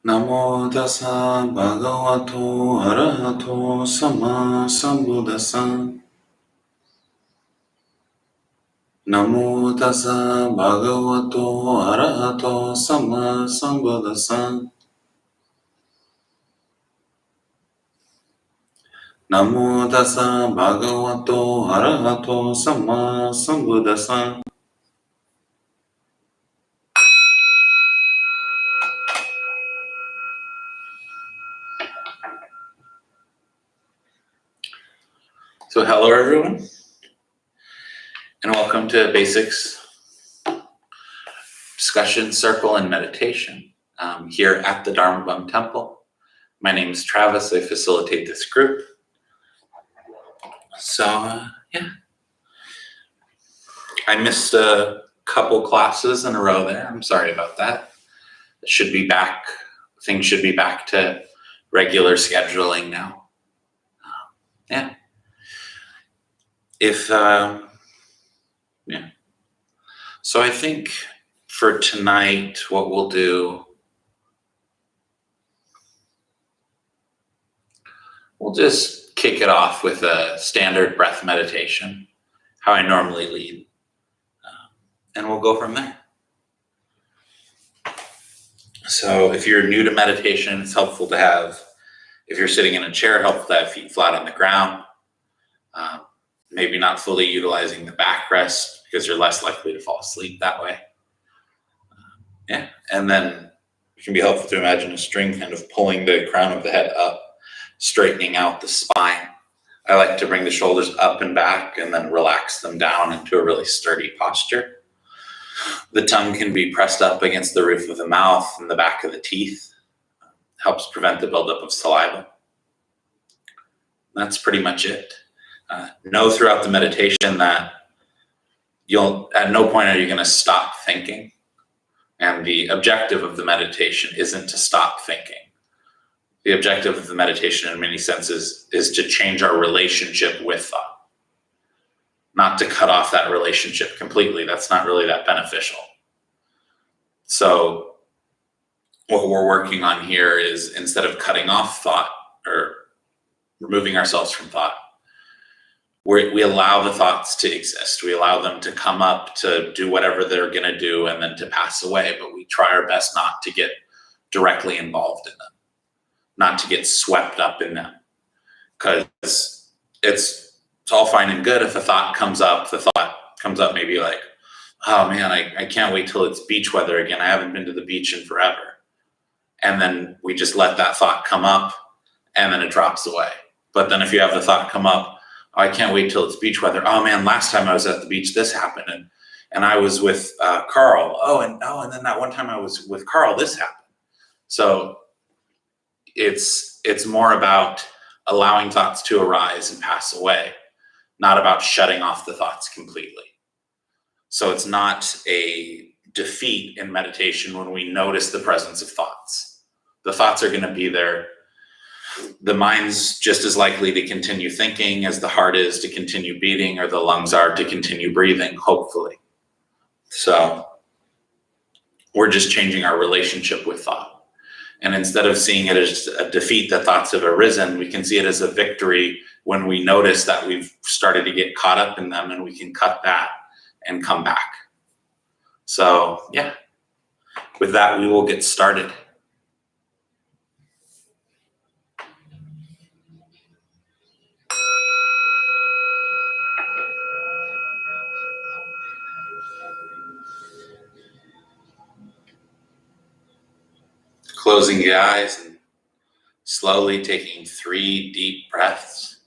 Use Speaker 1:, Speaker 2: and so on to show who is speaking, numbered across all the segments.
Speaker 1: Namo tassa bhagavato arahato sama sambuddhassa. Namo tassa bhagavato arahato sama sambuddhassa. Namo tassa bhagavato arahato sama sambuddhassa. So hello everyone, and welcome to Basics Discussion Circle and Meditation here at the Dharma Bum Temple. My name is Travis. I facilitate this group. So yeah, I missed a couple classes in a row there. I'm sorry about that. It should be back. Things should be back to regular scheduling now. Yeah. So I think for tonight, what we'll do, we'll just kick it off with a standard breath meditation, how I normally lead, and we'll go from there. So if you're new to meditation, it's helpful to have, if you're sitting in a chair, helpful to have feet flat on the ground, maybe not fully utilizing the backrest because you're less likely to fall asleep that way. And then it can be helpful to imagine a string kind of pulling the crown of the head up, straightening out the spine. I like to bring the shoulders up and back and then relax them down into a really sturdy posture. The tongue can be pressed up against the roof of the mouth and the back of the teeth. Helps prevent the buildup of saliva. That's pretty much it. Know throughout the meditation that at no point are you going to stop thinking. And the objective of the meditation isn't to stop thinking. The objective of the meditation in many senses is to change our relationship with thought. Not to cut off that relationship completely. That's not really that beneficial. So what we're working on here is, instead of cutting off thought or removing ourselves from thought, we allow the thoughts to exist. We allow them to come up, to do whatever they're going to do, and then to pass away. But we try our best not to get directly involved in them, not to get swept up in them. Because it's all fine and good if a thought comes up. The thought comes up maybe like, oh man, I can't wait till it's beach weather again. I haven't been to the beach in forever. And then we just let that thought come up, and then it drops away. But then if you have the thought come up, oh, I can't wait till it's beach weather. Oh man, last time I was at the beach, this happened. And I was with Carl. And then that one time I was with Carl, this happened. So it's more about allowing thoughts to arise and pass away, not about shutting off the thoughts completely. So it's not a defeat in meditation when we notice the presence of thoughts. The thoughts are going to be there. The mind's just as likely to continue thinking as the heart is to continue beating, or the lungs are to continue breathing, hopefully. So we're just changing our relationship with thought. And instead of seeing it as a defeat that thoughts have arisen, we can see it as a victory when we notice that we've started to get caught up in them, and we can cut that and come back. So yeah, with that, we will get started. Closing your eyes and slowly taking 3 deep breaths.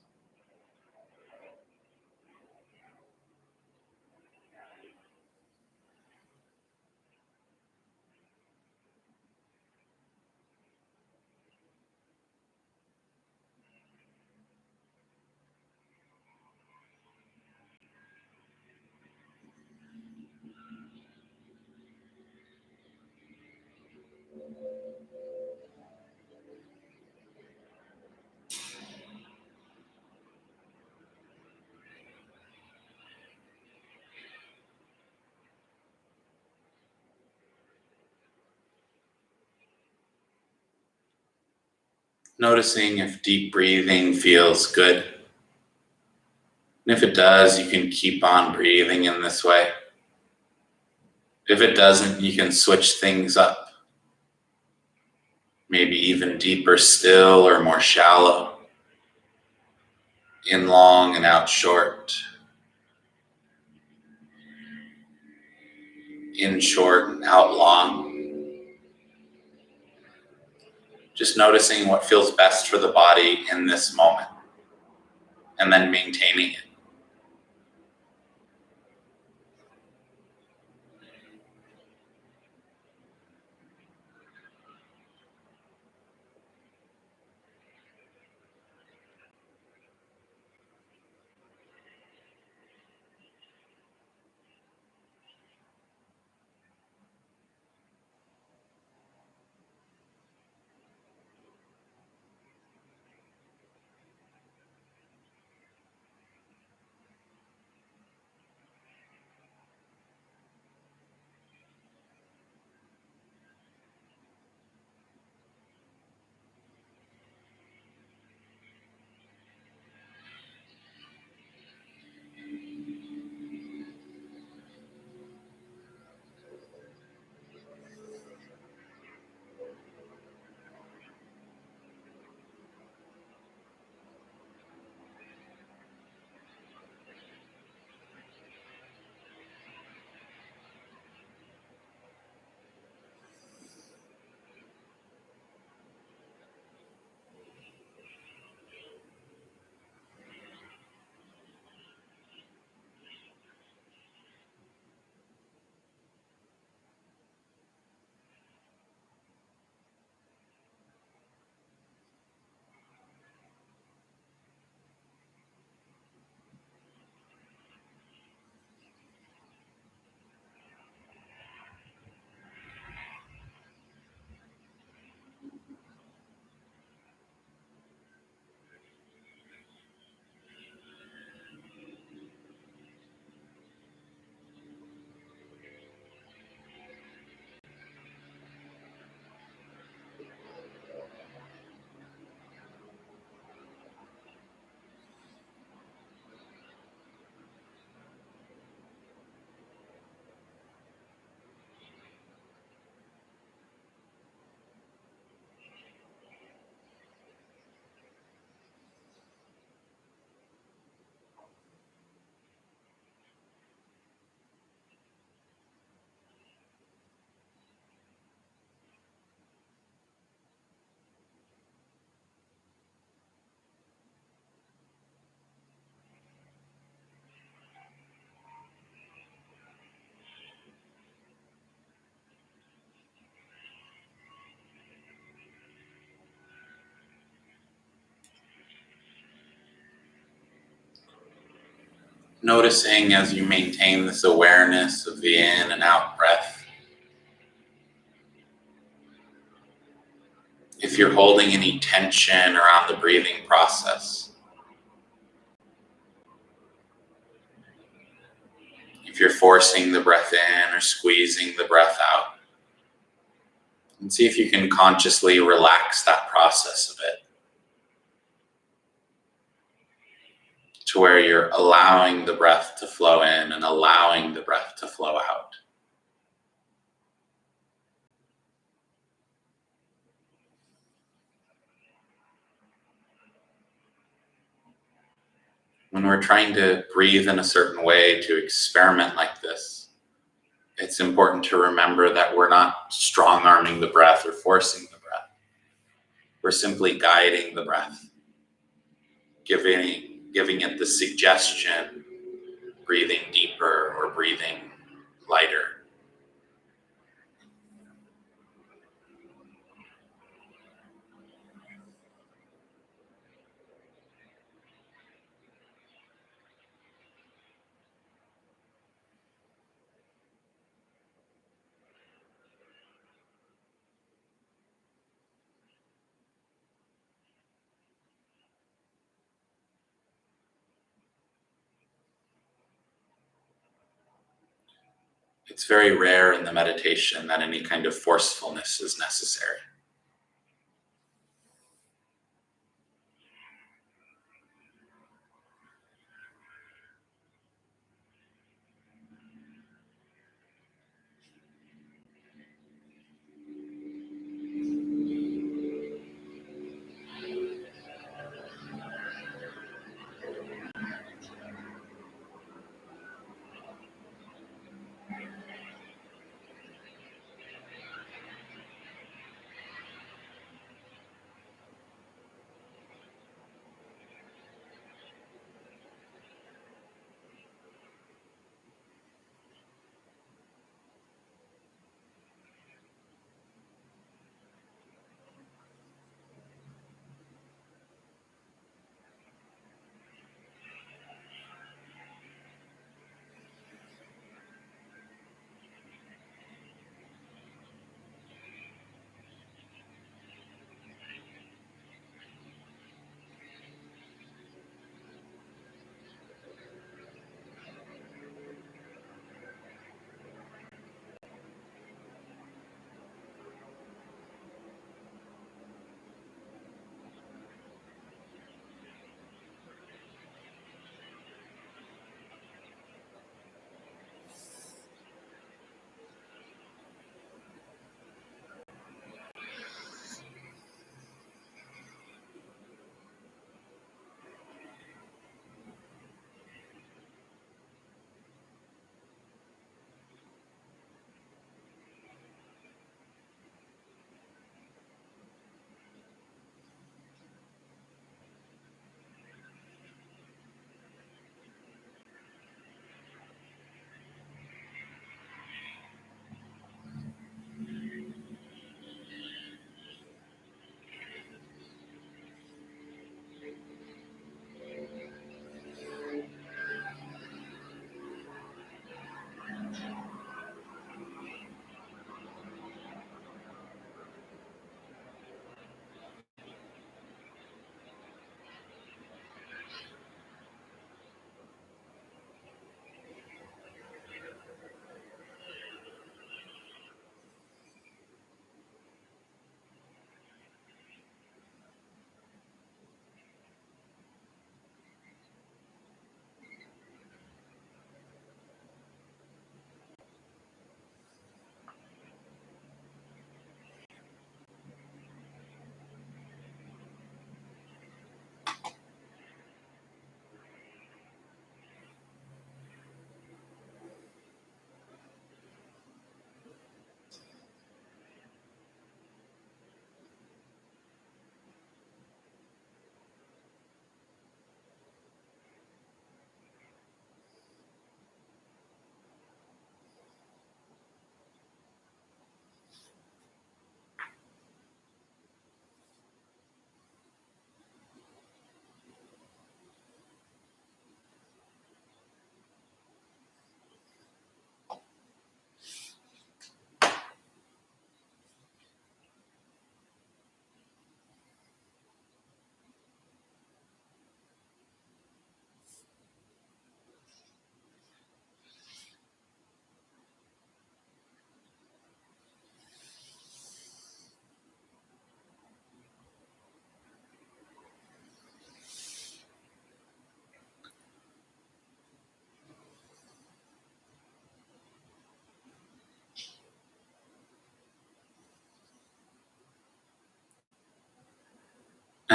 Speaker 1: Noticing if deep breathing feels good. And if it does, you can keep on breathing in this way. If it doesn't, you can switch things up. Maybe even deeper still or more shallow. In long and out short. In short and out long. Just noticing what feels best for the body in this moment. And then maintaining it. Noticing as you maintain this awareness of the in and out breath. If you're holding any tension around the breathing process. If you're forcing the breath in or squeezing the breath out. And see if you can consciously relax that process a bit. To where you're allowing the breath to flow in and allowing the breath to flow out. When we're trying to breathe in a certain way, to experiment like this, it's important to remember that we're not strong-arming the breath or forcing the breath. We're simply guiding the breath, giving it the suggestion, breathing deeper or breathing lighter. It's very rare in the meditation that any kind of forcefulness is necessary.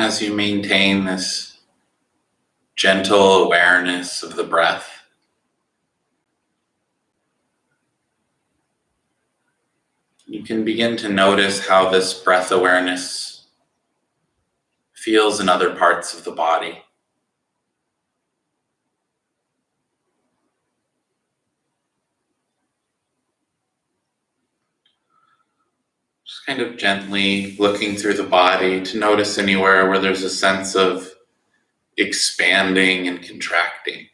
Speaker 1: As you maintain this gentle awareness of the breath, you can begin to notice how this breath awareness feels in other parts of the body. Just kind of gently looking through the body to notice anywhere where there's a sense of expanding and contracting.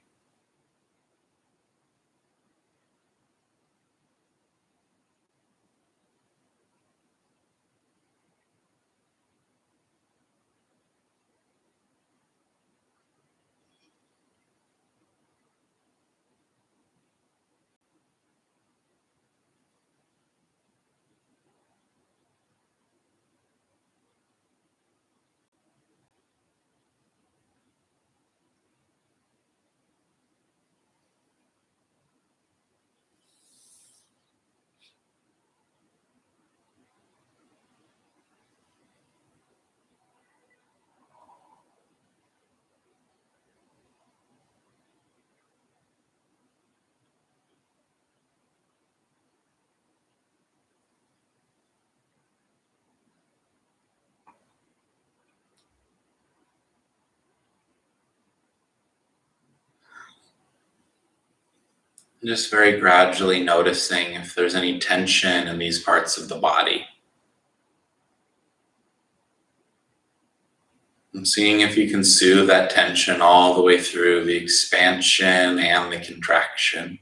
Speaker 1: Just very gradually noticing if there's any tension in these parts of the body. And seeing if you can soothe that tension all the way through the expansion and the contraction.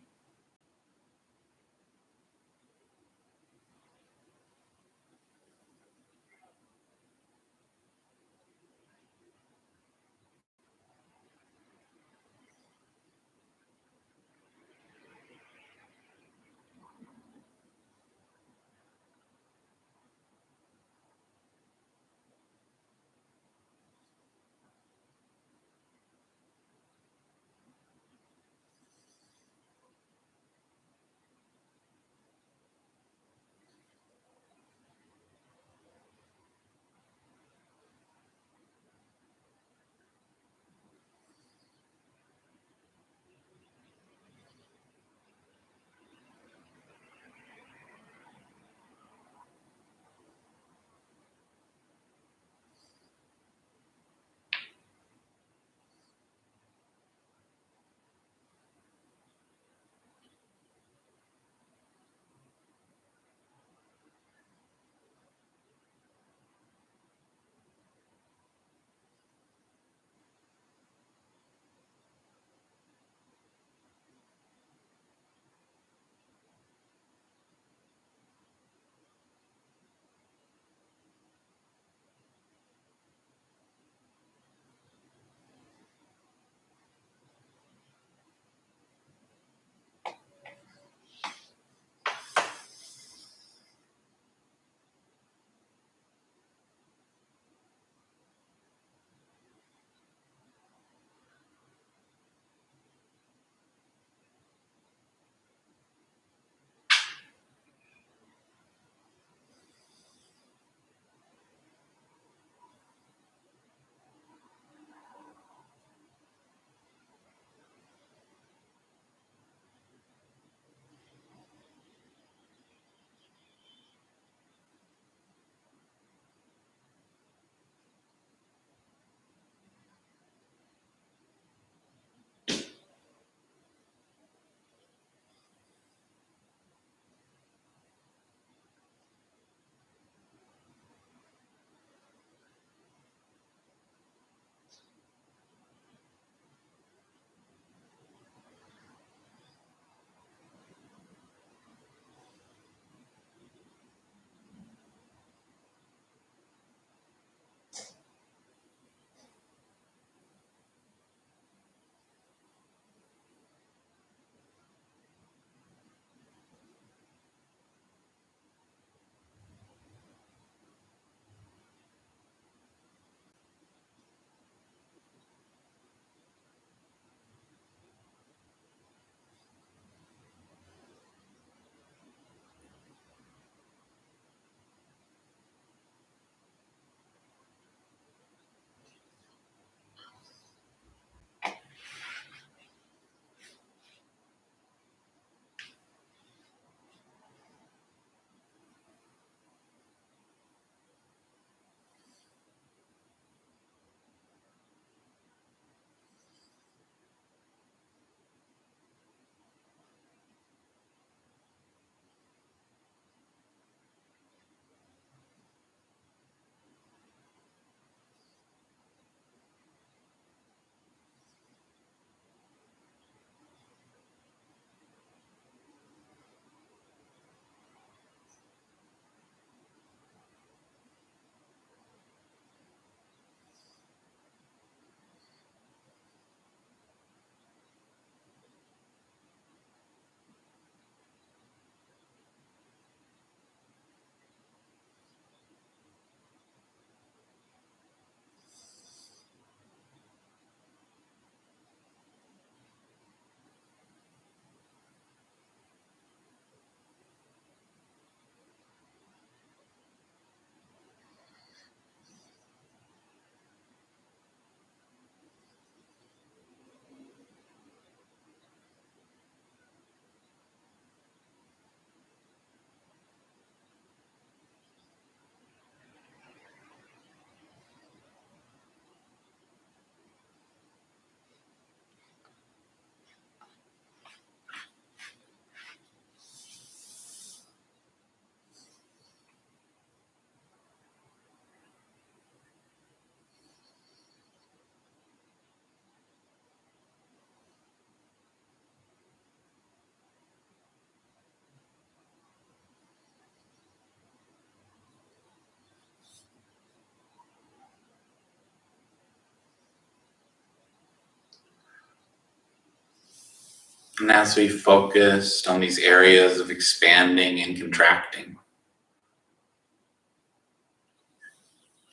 Speaker 1: And as we focused on these areas of expanding and contracting,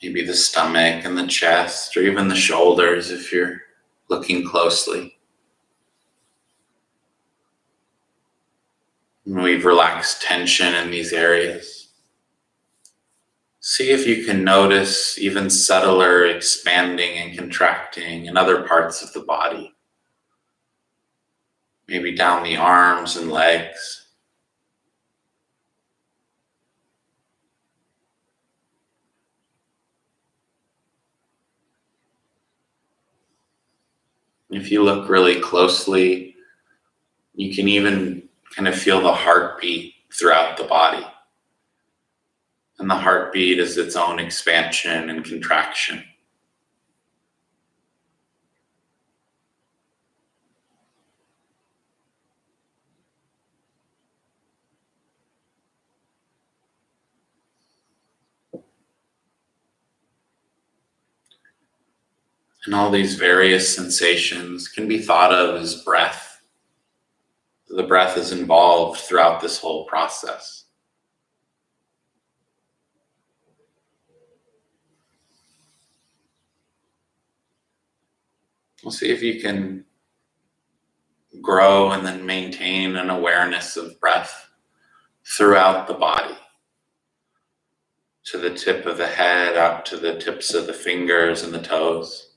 Speaker 1: maybe the stomach and the chest, or even the shoulders if you're looking closely. And we've relaxed tension in these areas. See if you can notice even subtler expanding and contracting in other parts of the body. Maybe down the arms and legs. If you look really closely, you can even kind of feel the heartbeat throughout the body. And the heartbeat is its own expansion and contraction. And all these various sensations can be thought of as breath. The breath is involved throughout this whole process. We'll see if you can grow and then maintain an awareness of breath throughout the body, to the tip of the head, out to the tips of the fingers and the toes.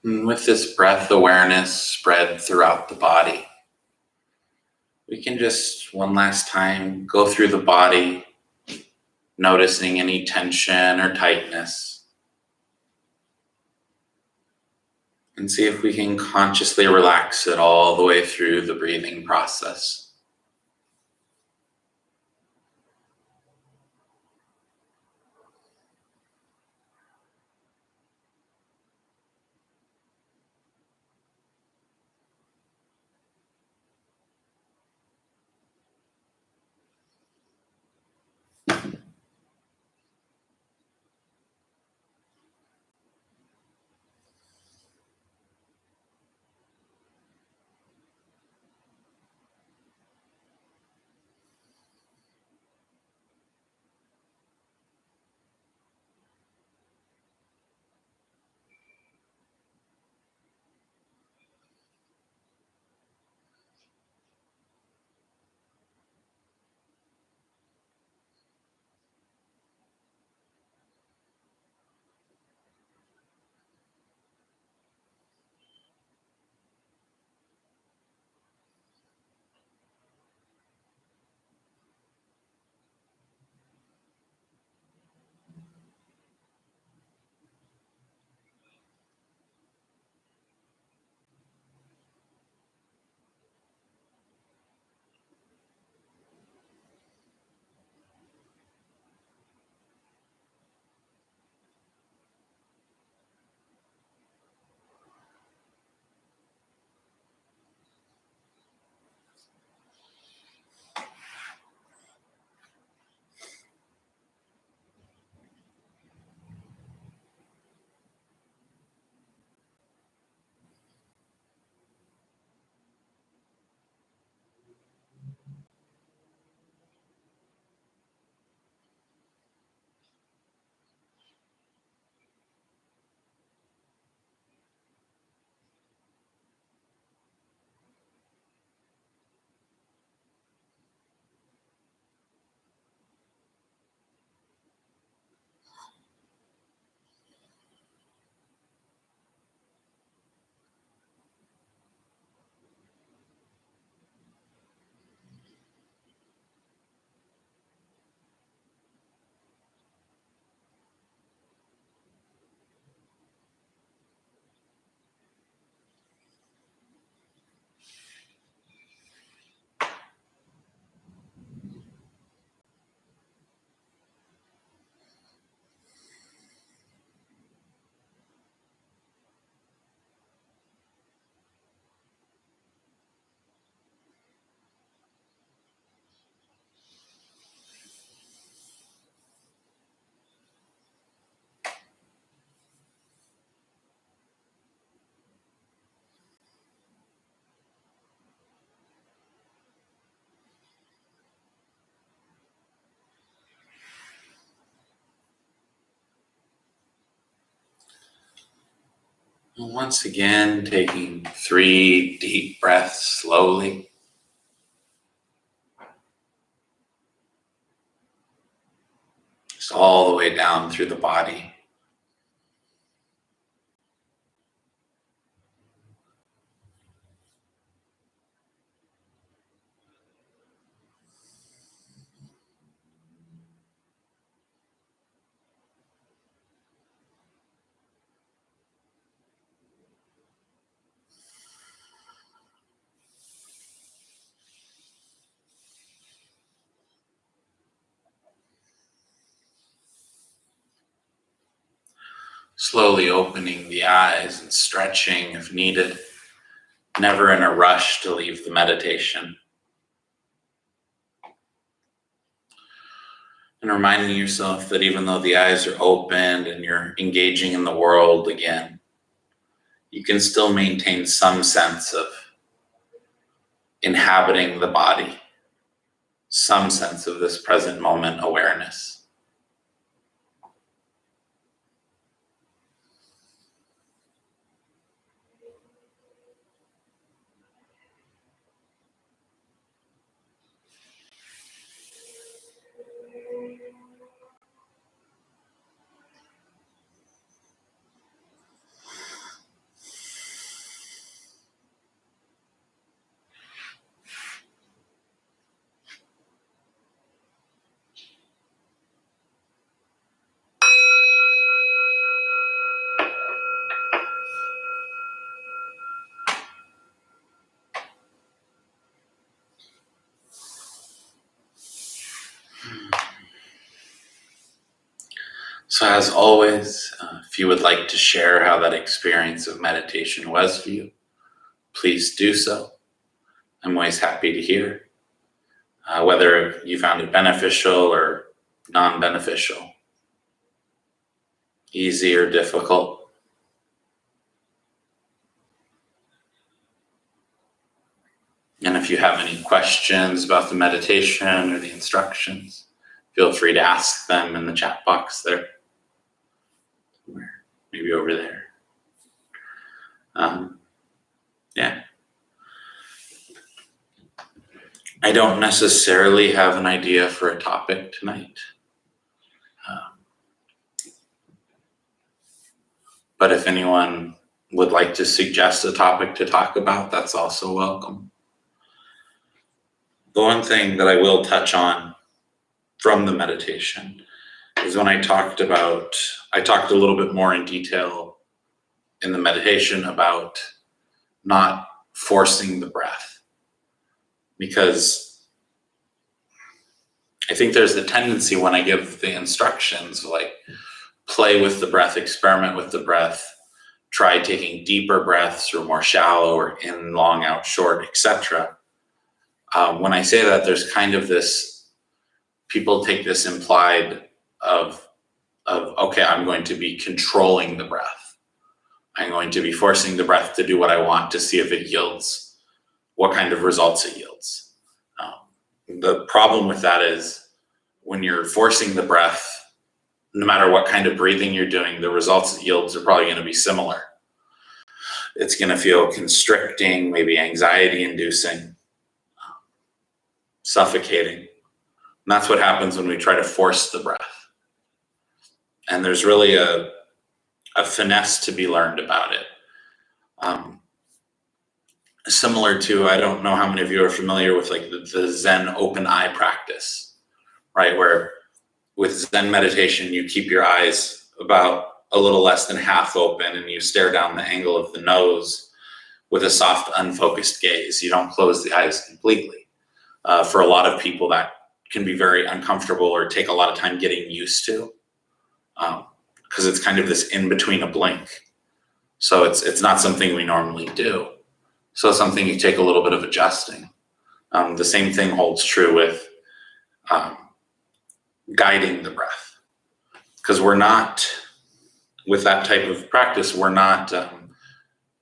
Speaker 1: And with this breath awareness spread throughout the body, we can just one last time go through the body, noticing any tension or tightness, and see if we can consciously relax it all the way through the breathing process. And once again, taking 3 deep breaths slowly. Just all the way down through the body. Slowly opening the eyes and stretching if needed. Never in a rush to leave the meditation. And reminding yourself that even though the eyes are opened and you're engaging in the world again, you can still maintain some sense of inhabiting the body, some sense of this present moment awareness. So as always, if you would like to share how that experience of meditation was for you, please do so. I'm always happy to hear whether you found it beneficial or non-beneficial, easy or difficult. And if you have any questions about the meditation or the instructions, feel free to ask them in the chat box there, or maybe over there. Yeah. I don't necessarily have an idea for a topic tonight. But if anyone would like to suggest a topic to talk about, that's also welcome. The one thing that I will touch on from the meditation is when I talked a little bit more in detail in the meditation about not forcing the breath. Because I think there's the tendency when I give the instructions, like play with the breath, experiment with the breath, try taking deeper breaths or more shallow or in, long, out, short, etc. When I say that, there's kind of this, people take this implied of okay, I'm going to be controlling the breath. I'm going to be forcing the breath to do what I want to see if it yields, what kind of results it yields. The problem with that is when you're forcing the breath, no matter what kind of breathing you're doing, the results it yields are probably going to be similar. It's going to feel constricting, maybe anxiety-inducing, suffocating. And that's what happens when we try to force the breath. And there's really a finesse to be learned about it. Similar to, I don't know how many of you are familiar with like the Zen open eye practice, right? Where with Zen meditation, you keep your eyes about a little less than half open and you stare down the angle of the nose with a soft, unfocused gaze. You don't close the eyes completely. For a lot of people, that can be very uncomfortable or take a lot of time getting used to, because it's kind of this in between a blink. So it's not something we normally do. So it's something you take a little bit of adjusting. The same thing holds true with guiding the breath, because we're not, with that type of practice, we're not,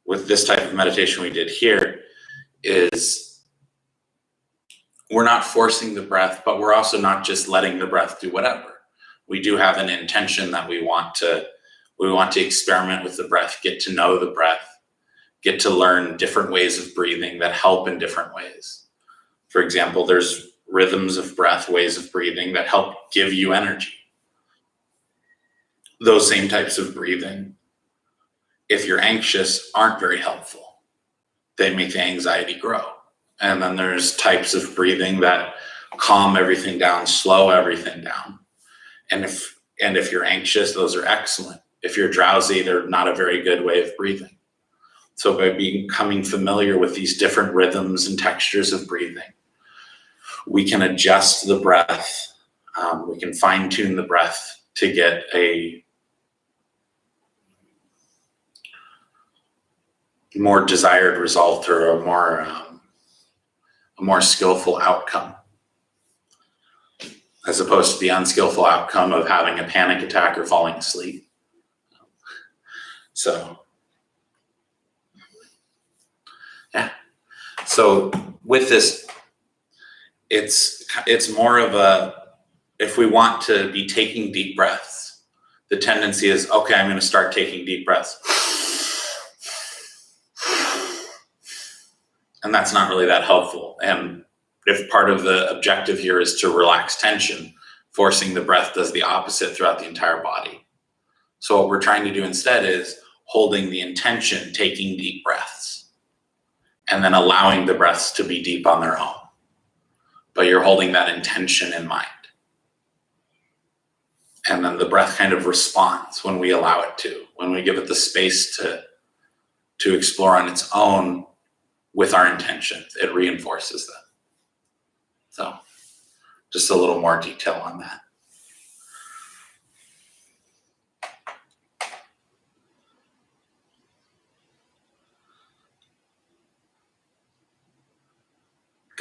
Speaker 1: with this type of meditation we did here, is we're not forcing the breath, but we're also not just letting the breath do whatever. We do have an intention that we want to experiment with the breath, get to know the breath, get to learn different ways of breathing that help in different ways. For example, there's rhythms of breath, ways of breathing that help give you energy. Those same types of breathing, if you're anxious, aren't very helpful. They make the anxiety grow. And then there's types of breathing that calm everything down, slow everything down. And if you're anxious, those are excellent. If you're drowsy, they're not a very good way of breathing. So by becoming familiar with these different rhythms and textures of breathing, we can adjust the breath. We can fine tune the breath to get a more desired result or a more skillful outcome, as opposed to the unskillful outcome of having a panic attack or falling asleep. So, yeah. So with this, it's more of a, if we want to be taking deep breaths, the tendency is, okay, I'm going to start taking deep breaths. And that's not really that helpful. And if part of the objective here is to relax tension, forcing the breath does the opposite throughout the entire body. So what we're trying to do instead is holding the intention, taking deep breaths, and then allowing the breaths to be deep on their own. But you're holding that intention in mind. And then the breath kind of responds when we allow it to, when we give it the space to explore on its own with our intentions, it reinforces them. So just a little more detail on that.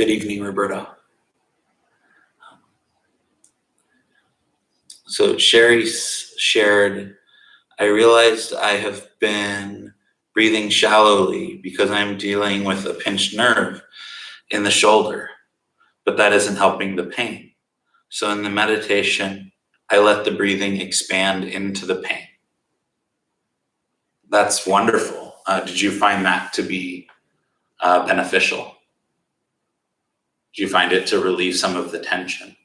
Speaker 1: Good evening, Roberto. So Sherry shared, I realized I have been breathing shallowly because I'm dealing with a pinched nerve in the shoulder, but that isn't helping the pain. So in the meditation, I let the breathing expand into the pain. That's wonderful. Did you find that to be beneficial? Did you find it to relieve some of the tension?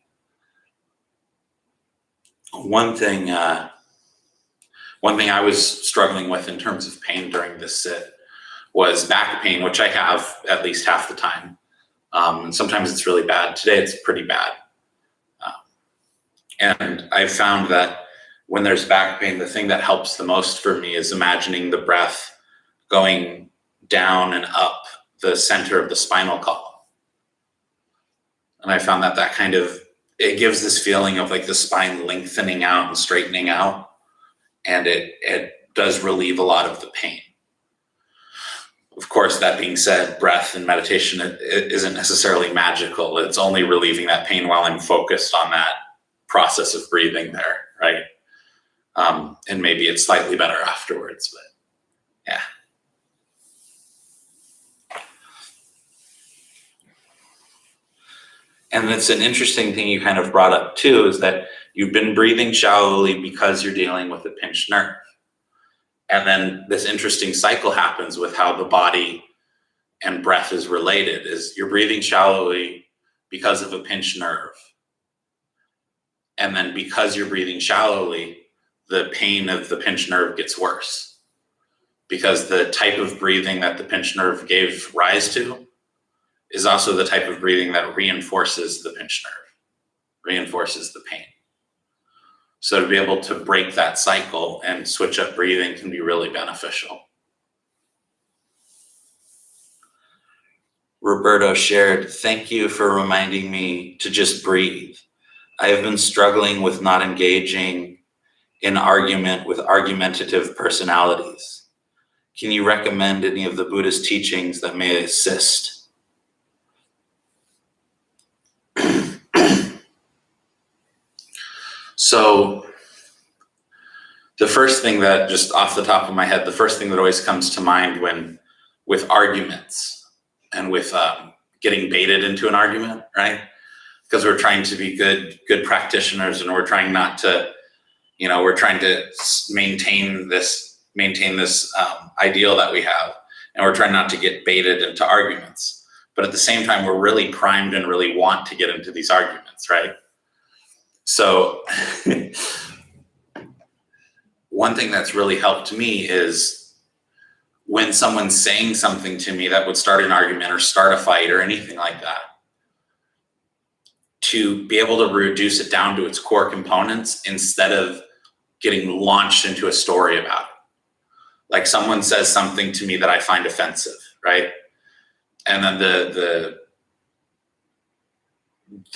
Speaker 1: One thing I was struggling with in terms of pain during this sit was back pain, which I have at least half the time. And sometimes it's really bad. Today it's pretty bad. And I found that when there's back pain, the thing that helps the most for me is imagining the breath going down and up the center of the spinal column. And I found that kind of, it gives this feeling of like the spine lengthening out and straightening out. And it does relieve a lot of the pain. Of course, that being said, breath and meditation it isn't necessarily magical. It's only relieving that pain while I'm focused on that process of breathing there, right? And maybe it's slightly better afterwards, but yeah. And it's an interesting thing you kind of brought up too, is that you've been breathing shallowly because you're dealing with a pinched nerve. And then this interesting cycle happens with how the body and breath is related, is you're breathing shallowly because of a pinched nerve. And then because you're breathing shallowly, the pain of the pinched nerve gets worse. Because the type of breathing that the pinched nerve gave rise to is also the type of breathing that reinforces the pinched nerve, reinforces the pain. So to be able to break that cycle and switch up breathing can be really beneficial. Roberto shared, thank you for reminding me to just breathe. I have been struggling with not engaging in argument with argumentative personalities. Can you recommend any of the Buddhist teachings that may assist? So the first thing that, just off the top of my head, the first thing that always comes to mind when with arguments and with getting baited into an argument, right? Because we're trying to be good practitioners, and we're trying not to, we're trying to maintain this ideal that we have, and we're trying not to get baited into arguments. But at the same time, we're really primed and really want to get into these arguments, right? So one thing that's really helped me is when someone's saying something to me that would start an argument or start a fight or anything like that, to be able to reduce it down to its core components instead of getting launched into a story about it. Like someone says something to me that I find offensive, right? And then the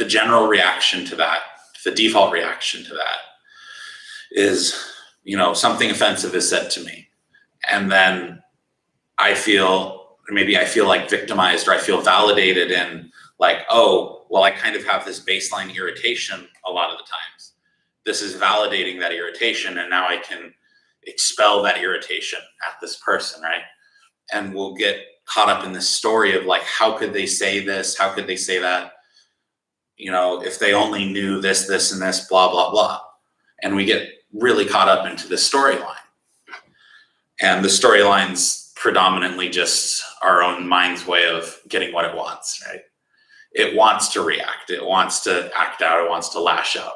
Speaker 1: general reaction to that, the default reaction to that is, something offensive is said to me. And then I feel like victimized, or I feel validated in like, oh, well, I kind of have this baseline irritation a lot of the times. This is validating that irritation, and now I can expel that irritation at this person, right? And we'll get caught up in this story of like, how could they say this? How could they say that? If they only knew this, this, and this, blah, blah, blah. And we get really caught up into this storyline. And the storyline's predominantly just our own mind's way of getting what it wants, right? It wants to react. It wants to act out. It wants to lash out.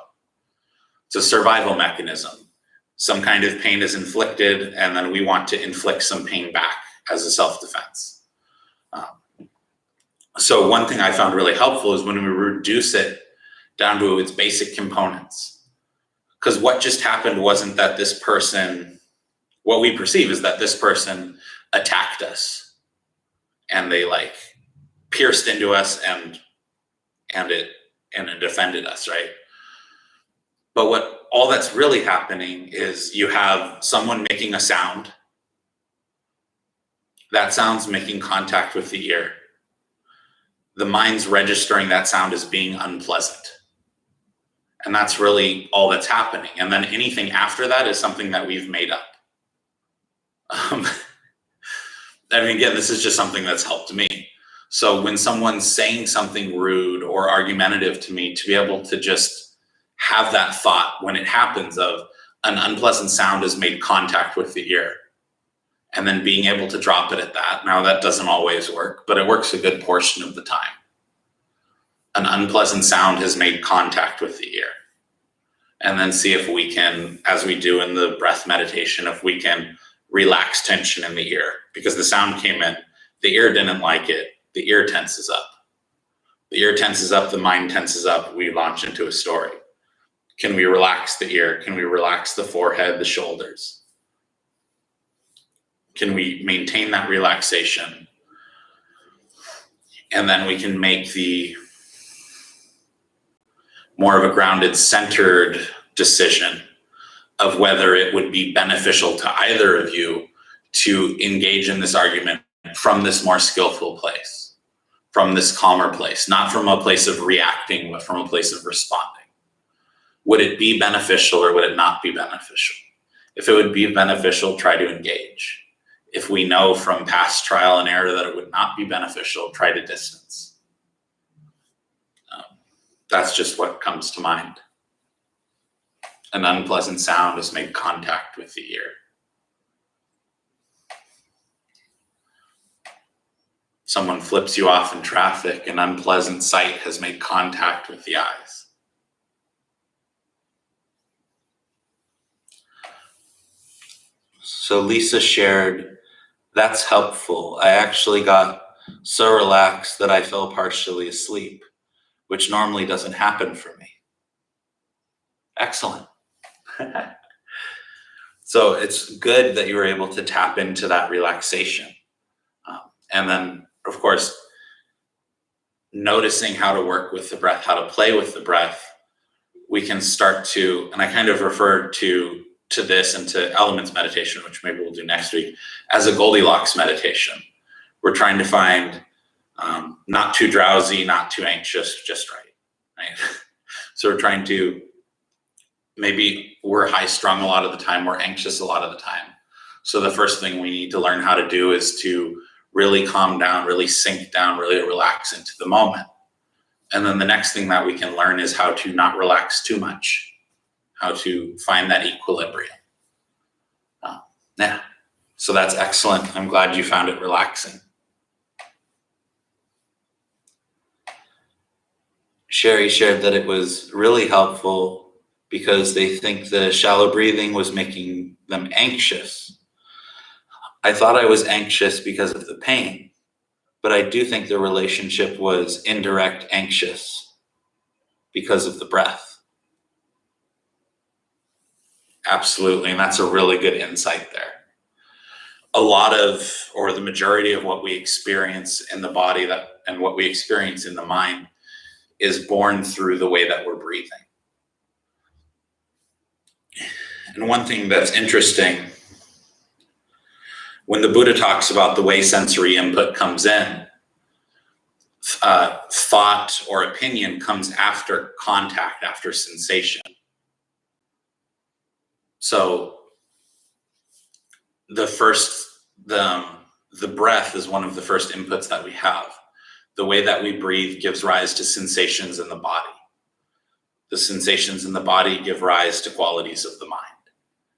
Speaker 1: It's a survival mechanism. Some kind of pain is inflicted, and then we want to inflict some pain back as a self-defense. So one thing I found really helpful is when we reduce it down to its basic components. Because what just happened wasn't that this person, what we perceive is that this person attacked us and they like pierced into us and it offended us, right? But what all that's really happening is you have someone making a sound. That sound's making contact with the ear. the mind's registering that sound as being unpleasant. And that's really all that's happening. And then anything after that is something that we've made up. I mean, again, this is just something that's helped me. So when someone's saying something rude or argumentative to me, to be able to just have that thought when it happens of an unpleasant sound has made contact with the ear, and then being able to drop it at that. Now, that doesn't always work, but it works a good portion of the time. An unpleasant sound has made contact with the ear. And then see if we can, as we do in the breath meditation, if we can relax tension in the ear, because the sound came in, the ear didn't like it, the ear tenses up. The ear tenses up, the mind tenses up, we launch into a story. Can we relax the ear? Can we relax the forehead, the shoulders? Can we maintain that relaxation? And then we can make the more of a grounded, centered decision of whether it would be beneficial to either of you to engage in this argument from this more skillful place, from this calmer place, not from a place of reacting, but from a place of responding. Would it be beneficial or would it not be beneficial? If it would be beneficial, try to engage. If we know from past trial and error that it would not be beneficial, try to distance. That's just what comes to mind. An unpleasant sound has made contact with the ear. Someone flips you off in traffic, an unpleasant sight has made contact with the eyes. So Lisa shared, that's helpful. I actually got so relaxed that I fell partially asleep, which normally doesn't happen for me. Excellent. So it's good that you were able to tap into that relaxation. And then, of course, noticing how to work with the breath, how to play with the breath, we can start to, and I kind of referred to this and to elements meditation, which maybe we'll do next week, as a Goldilocks meditation. We're trying to find not too drowsy, not too anxious, just right? So we're trying to, maybe we're high strung a lot of the time, we're anxious a lot of the time. So the first thing we need to learn how to do is to really calm down, really sink down, really relax into the moment. And then the next thing that we can learn is how to not relax too much, how to find that equilibrium. Yeah, so that's excellent. I'm glad you found it relaxing. Sherry shared that it was really helpful because they think the shallow breathing was making them anxious. I thought I was anxious because of the pain, but I do think the relationship was indirect anxious because of the breath. Absolutely, and that's a really good insight there. A lot of, or the majority of what we experience in the body and what we experience in the mind is born through the way that we're breathing. And one thing that's interesting, when the Buddha talks about the way sensory input comes in, thought or opinion comes after contact, after sensation. So the breath is one of the first inputs that we have. The way that we breathe gives rise to sensations in the body. The sensations in the body give rise to qualities of the mind.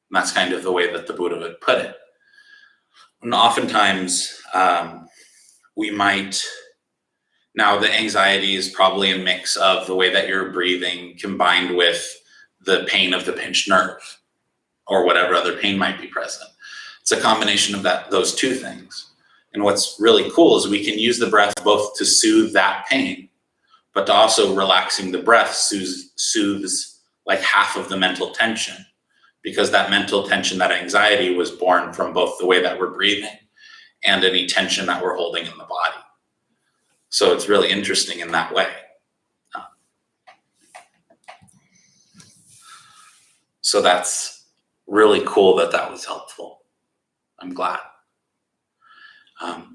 Speaker 1: And that's kind of the way that the Buddha would put it. And oftentimes we might, now the anxiety is probably a mix of the way that you're breathing combined with the pain of the pinched nerve or whatever other pain might be present. It's a combination of those two things. And what's really cool is we can use the breath both to soothe that pain, but to also relaxing the breath soothes like half of the mental tension, because that mental tension, that anxiety was born from both the way that we're breathing and any tension that we're holding in the body. So it's really interesting in that way. So that's really cool that was helpful. I'm glad.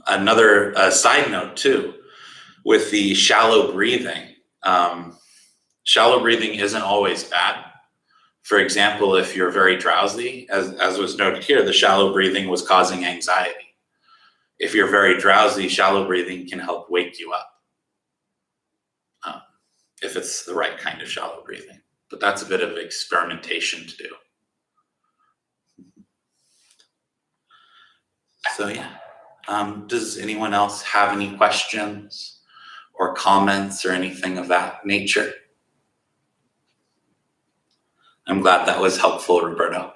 Speaker 1: Another side note too, with the shallow breathing, shallow breathing isn't always bad. For example, if you're very drowsy, as was noted here, the shallow breathing was causing anxiety. If you're very drowsy, shallow breathing can help wake you up, if it's the right kind of shallow breathing. But that's a bit of experimentation to do. So yeah, does anyone else have any questions or comments or anything of that nature? I'm glad that was helpful, Roberto.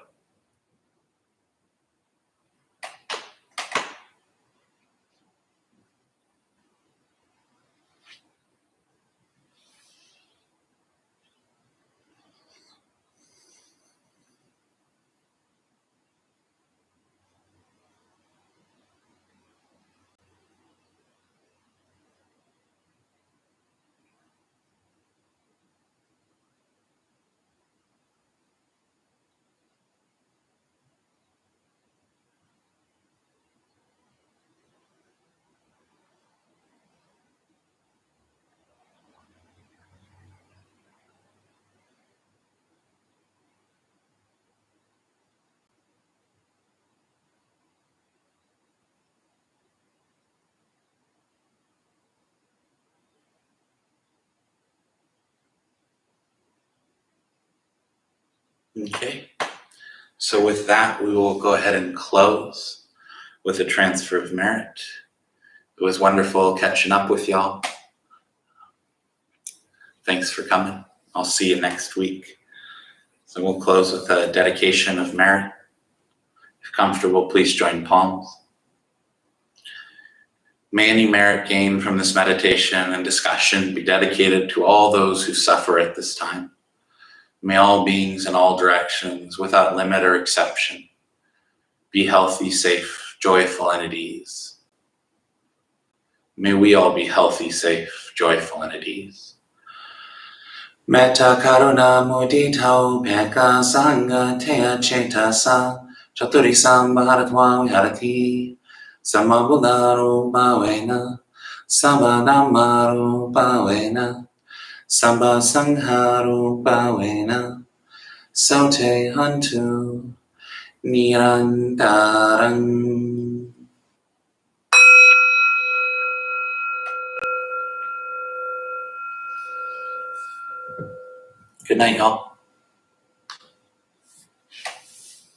Speaker 1: Okay, so with that, we will go ahead and close with a transfer of merit. It was wonderful catching up with y'all. Thanks for coming. I'll see you next week. So we'll close with a dedication of merit. If comfortable, please join palms. May any merit gained from this meditation and discussion be dedicated to all those who suffer at this time. May all beings in all directions, without limit or exception, be healthy, safe, joyful, and at ease. May we all be healthy, safe, joyful, and at ease. Metta karuna mudita upeka sangha teya cetasa chaturisam bharatva viharati samabhudarupavena sabadammarupavena sabasangharupavena sote hantu nirantaram. Good night, y'all.